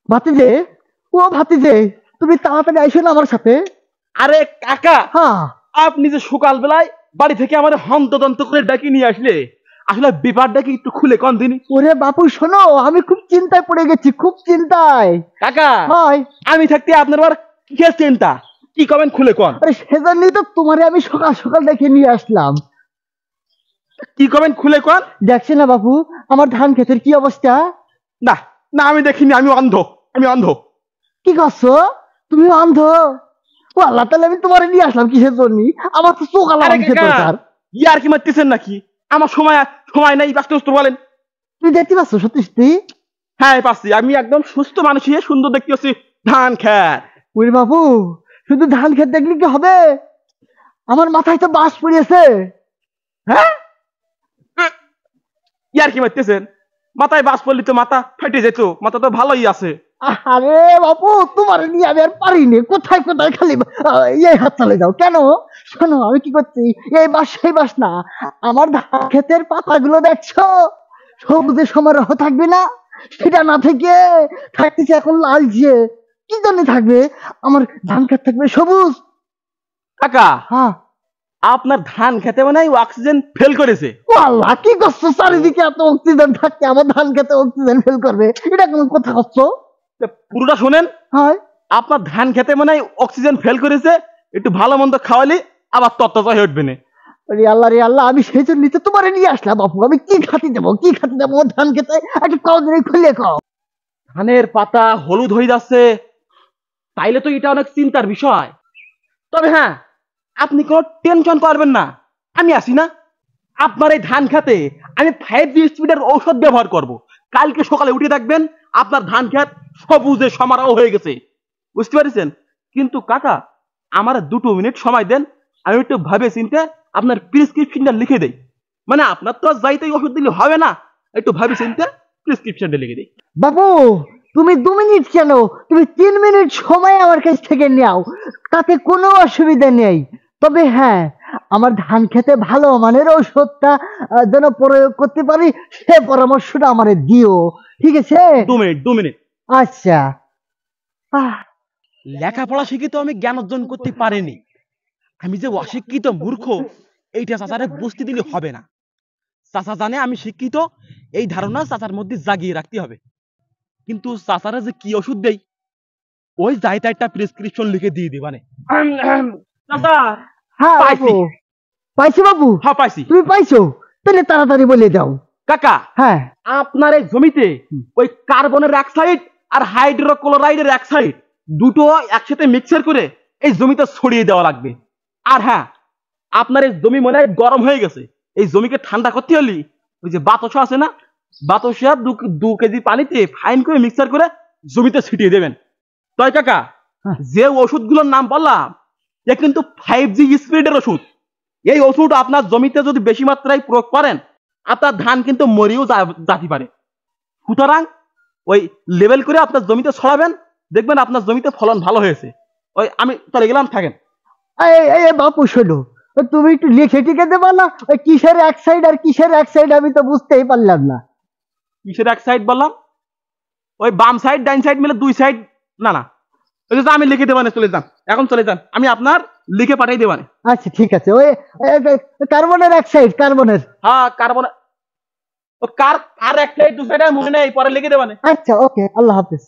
ভাতিজে, ও ভাতিজে, তুমি তাড়াতাড়ি আইসো না আমার সাথে। আরে কাকা, হ্যাঁ, আপনি যে সকাল বেলায় বাড়ি থেকে আমার হন্তদন্ত করে ডাকি নিয়ে আসলে, আসলে ব্যাপারটা কি একটু খুলে কোন দিনই। ওরে বাপু শোনো, আমি খুব চিন্তায় পড়ে গেছি, খুব চিন্তায়। কাকা, হয়, আমি থাকতে আপনার আবার কিসের চিন্তা, কি কবেন খুলে কোন। আরে সেজন্যই তো তোমারে আমি সকাল সকাল ডেকে নিয়ে আসলাম। কি কবেন খুলে কোন। দেখছি না বাপু, আমার ধান ক্ষেতের কি অবস্থা। না না, আমি দেখিনি, আমি অন্ধ, আমি অন্ধ। কি করছো তুমি, অন্ধ? ও আল্লাহ, তাহলে আমি তোমারে নিয়ে আসলাম কিসের জন্য? আমার তো চোখ আলা আরে অংশের কাকা, দরকার। ইয়ার কি মারতেছেন নাকি? আমার সময় সময় নাই, ব্যস্ত ব্যস্ত বলেন। তুমি দেখতে পাচ্ছ সত্যি সত্যি? হ্যাঁ পাচ্ছি, আমি একদম সুস্থ মানুষ হিসেবে সুন্দর দেখতে পাচ্ছি ধান খেত। ওরে বাবু, শুধু ধান ক্ষেত দেখলে কি হবে? আমার মাথায় তো বাস পড়িয়েছে। হ্যাঁ, ইয়ার কি মারতেছেন? মাথায় বাস পড়লি তো মাথা ফেটে যেত, মাথা তো ভালোই আছে। আরে বাবু, তোমার নিয়ে আমি আর পারিনি, কোথায় কোথায় খালি এই হাত চালে যাও কেন? শোনো, আমি কি করছি, এই বাস সেই বাস না। আমার ধান ক্ষেতের পাতাগুলো দেখছো, সবুজে সমারোহ থাকবে না, সেটা না থেকে থাকতেছে এখন লালচে। কি জন্য থাকবে? আমার ধান ক্ষেত থাকবে সবুজ। কাকা, হ্যাঁ। আপনার ধান খেতে মানে অক্সিজেন ফেল করেছে। ও আল্লাহ, কি করছো? চারিদিকে এত অক্সিজেন থাকতে আমার ধান খেতে অক্সিজেন ফেল করবে, এটা কোনো কথা করছো? তা পুরোটা শোনেন। হয়। আপনার ধান খেতে মানে অক্সিজেন ফেল করেছে, একটু ভালো মন্দ খাওয়ালি আবার তত্ত্ব হয়ে উঠবে না। রে আল্লাহ, রে আল্লাহ, আমি সেই জন্যই তো তোমারে নিয়ে আসলাম বাপু। আমি কি খাতি দেবো, কি খাতি দেবো ধান খেতে? একটু কাউ দিনে খুলে খাও। ধানের পাতা হলুদ হয়ে যাচ্ছে, তাইলে তো এটা অনেক চিন্তার বিষয়। তবে হ্যাঁ, আপনি কোনো টেনশন করবেন না, আমি আছি না। আপনার এই ধান খেতে আমি 5G স্পিডের ঔষধ ব্যবহার করব। কালকে সকালে উঠে দেখবেন আপনার ধান খেত সবুজে সমারোহ হয়ে গেছে। বুঝতে পারছেন? কিন্তু কাকা, আমার 2 মিনিট সময় দেন, আমি একটু ভাবে চিন্তে আপনার প্রেসক্রিপশনটা লিখে দেই। মানে আপনার তো আর যাইতেই ওষুধ দিলে হবে না, একটু ভাবে চিন্তে প্রেসক্রিপশনটা লিখে দেই। বাবু, তুমি 2 মিনিট কেন, তুমি 3 মিনিট সময় আমার কাছ থেকে নাও, তাতে কোনো অসুবিধা নেই। তবে হ্যাঁ, আমার ধান খেতে ভালো মানের ঔষধটা যেন প্রয়োগ করতে পারি, সে পরামর্শটা আমারে দিও, ঠিক আছে? 2 মিনিট, 2 মিনিট। আচ্ছা। আহ, লেখাপড়া শিখে তো আমি জ্ঞান অর্জন করতে পারিনি, আমি যে অশিক্ষিত মূর্খ এইটা চাচারে বুঝতে দিলে হবে না। চাচা জানে আমি শিক্ষিত, এই ধারণা চাচার মধ্যে জাগিয়ে রাখতে হবে। কিন্তু চাচারা যে কি ওষুধ দেই, ওই যাই তাই একটা প্রেসক্রিপশন লিখে দিয়ে দিবানে। চাচা, হ্যাঁ পাইছি। বাবু, পাইছো বাবু? হ্যাঁ পাইছি। তুমি পাইছো? তাহলে তাড়াতাড়ি বলে দাও। কাকা, হ্যাঁ। আপনার এই জমিতে ওই কার্বনের এক সাইড আর হাইড্রোক্লোরাইডের এক সাইড দুটো একসাথে মিক্সার করে এই জমিতে ছড়িয়ে দেওয়া লাগবে। আর হ্যাঁ, আপনার এই জমি মনে হয় গরম হয়ে গেছে, এই জমিকে ঠান্ডা করতে হলে ওই যে বাতাসা আছে না, বাতাসা 2 কেজি পানিতে ফাইন করে মিক্সার করে জমিতে ছিটিয়ে দেবেন। তাই কাকা, হ্যাঁ। যে ওষুধগুলোর নাম বললাম এ কিন্তু 5G স্পিডের ওষুধ। এই ওষুধ আপনার জমিতে যদি বেশি মাত্রায় প্রয়োগ করেন, আপনার ধান কিন্তু মরিও যেতে পারে। সুতরাং ওই লেভেল করে আপনার জমিতে ছড়াবেন, দেখবেন আপনার জমিতে ফলন ভালো হয়েছে। ওই আমি চলে গেলাম, থাকেন। এই এই এই বাপু শোনো, তুমি একটু লিখে টিকে দেবা না? ওই কিসের এক সাইড আর কিসের এক সাইড আমি তো বুঝতেই পারলাম না। কিসের এক সাইড বললাম? ওই বাম সাইড ডাইন সাইড মিলে 2 সাইড। না না, ওই যে আমি লিখে দেবানে, চলে যান, এখন চলে যান, আমি আপনার লিখে পাঠাই দেবানে। আচ্ছা ঠিক আছে, ওই কার্বনের এক সাইড, কার্বনের। হ্যাঁ কার্বন, ও কার আর এক সাইড 2 সাইড মনে নেই, পরে লিখে দেবানে। আচ্ছা, ওকে, আল্লাহ হাফেজ।